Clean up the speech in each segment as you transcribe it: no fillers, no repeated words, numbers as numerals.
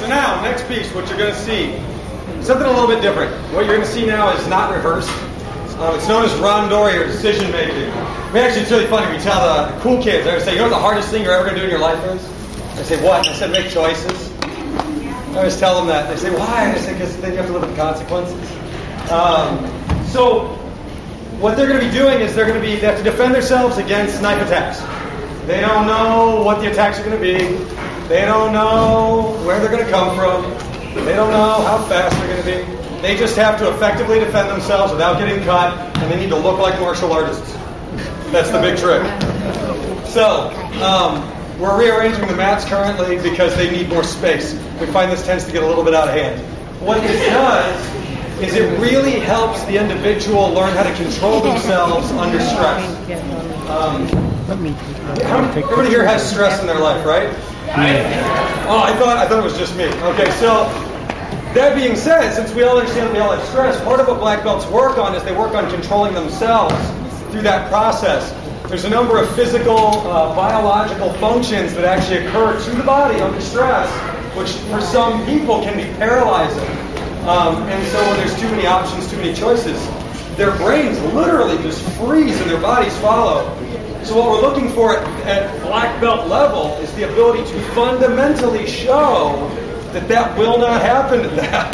so now, next piece, what you're going to see, something a little bit different. What you're going to see now is not rehearsed. It's known as rondori, or decision making. I mean, actually, it's really funny. We tell the cool kids, I say, you know what the hardest thing you're ever going to do in your life is? I say, what? And I said, make choices. I always tell them that. They say, why? And I say, because then you have to live with the consequences. So what they're going to be doing is they have to defend themselves against knife attacks. They don't know what the attacks are going to be. They don't know where they're going to come from. They don't know how fast they're going to be. They just have to effectively defend themselves without getting cut, and they need to look like martial artists. That's the big trick. So, we're rearranging the mats currently because they need more space. We find this tends to get a little bit out of hand. What this does is it really helps the individual learn how to control themselves under stress. Everybody here has stress in their life, right? Oh, I thought it was just me. Okay, so that being said, since we all understand that we all have stress, part of what black belts work on is they work on controlling themselves through that process. There's a number of physical, biological functions that actually occur to the body under stress, which for some people can be paralyzing. And so when there's too many options, too many choices, their brains literally just freeze and their bodies follow. So what we're looking for at black belt level is the ability to fundamentally show that will not happen to them.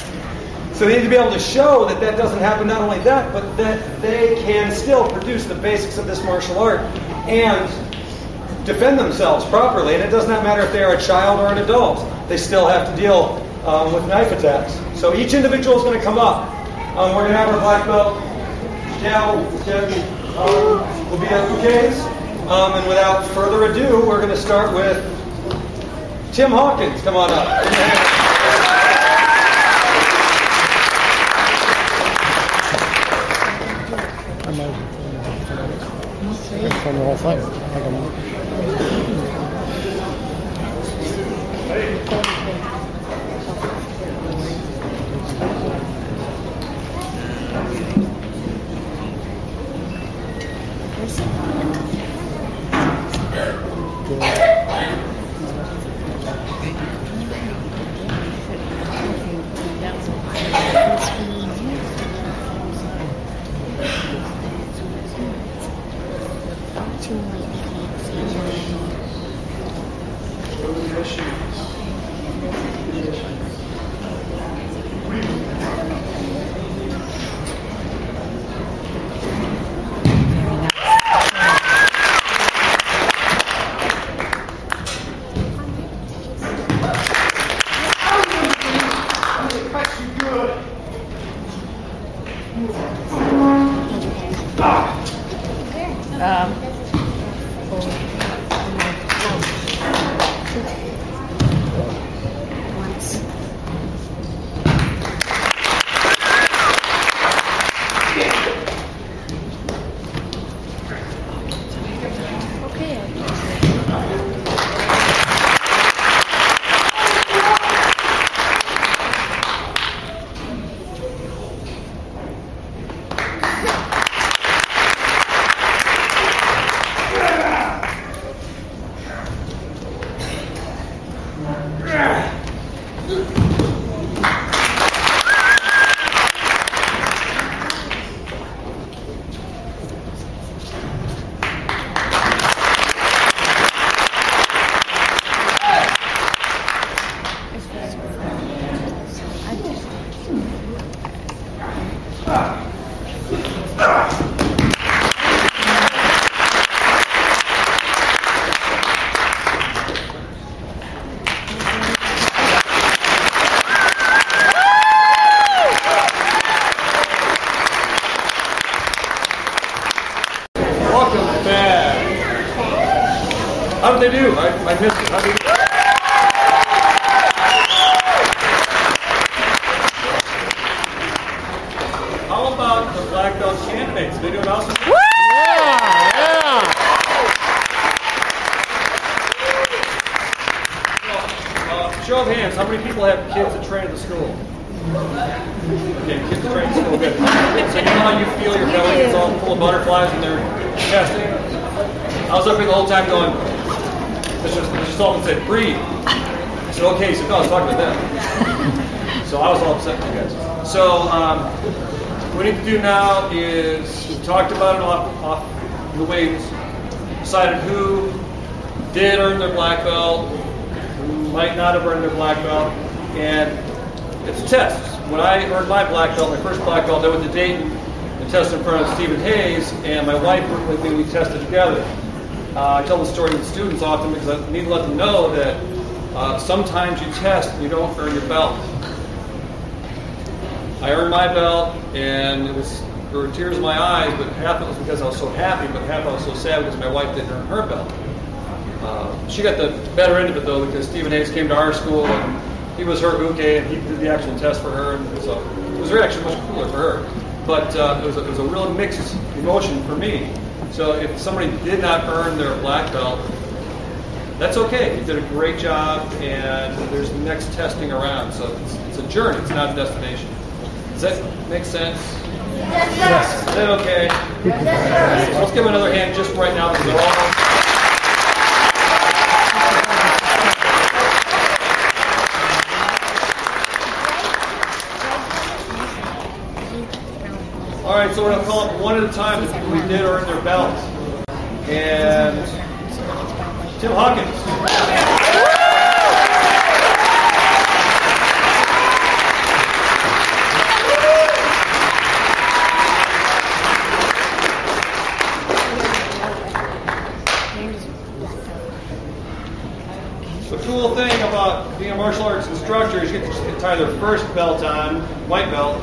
So they need to be able to show that doesn't happen, not only that, but that they can still produce the basics of this martial art and defend themselves properly. And it does not matter if they are a child or an adult. They still have to deal with knife attacks. So each individual is going to come up. We're going to have our black belt. Will be at the case. And without further ado, we're going to start with Tim Hawkins. Come on up. From the whole thing. How did they do? I missed it. How did they do? How about the black belt candidates? They do an awesome job. Show of hands, how many people have kids that train at the school? Okay, kids that train at the school, good. So you know how you feel your belly gets all full of butterflies when they're testing? I was up here the whole time going, Mr. Sullivan said, breathe. said, okay. He said, no, I was talking about them. So I was all upset with you guys. So what we need to do now is we talked about it off the wings, decided who did earn their black belt, who might not have earned their black belt, and it's a test. When I earned my black belt, my first black belt, I went to Dayton and tested in front of Stephen Hayes, and my wife worked with me. We tested together. I tell the story to the students often because I need to let them know that sometimes you test and you don't earn your belt. I earned my belt, and there were tears in my eyes, but half of it was because I was so happy, but half I was so sad because my wife didn't earn her belt. She got the better end of it, though, because Stephen Hayes came to our school, and he was her uke, and he did the actual test for her, and so it was actually much cooler for her. But it was a real mixed emotion for me. So if somebody did not earn their black belt, that's okay. You did a great job, and there's the next testing around. So it's a journey. It's not a destination. Does that make sense? Yes. Is that okay? Yes. Let's give them another hand just right now because they're all. All right, so we're going to call up one at a time who did earn their belt. And Tim Hawkins. The cool thing about being a martial arts instructor is you get to tie their first belt on, white belt,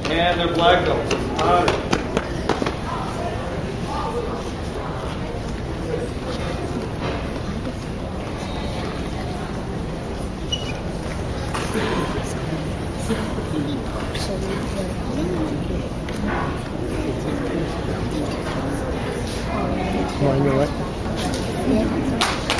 and their black belt. Mine, you're right. Yeah.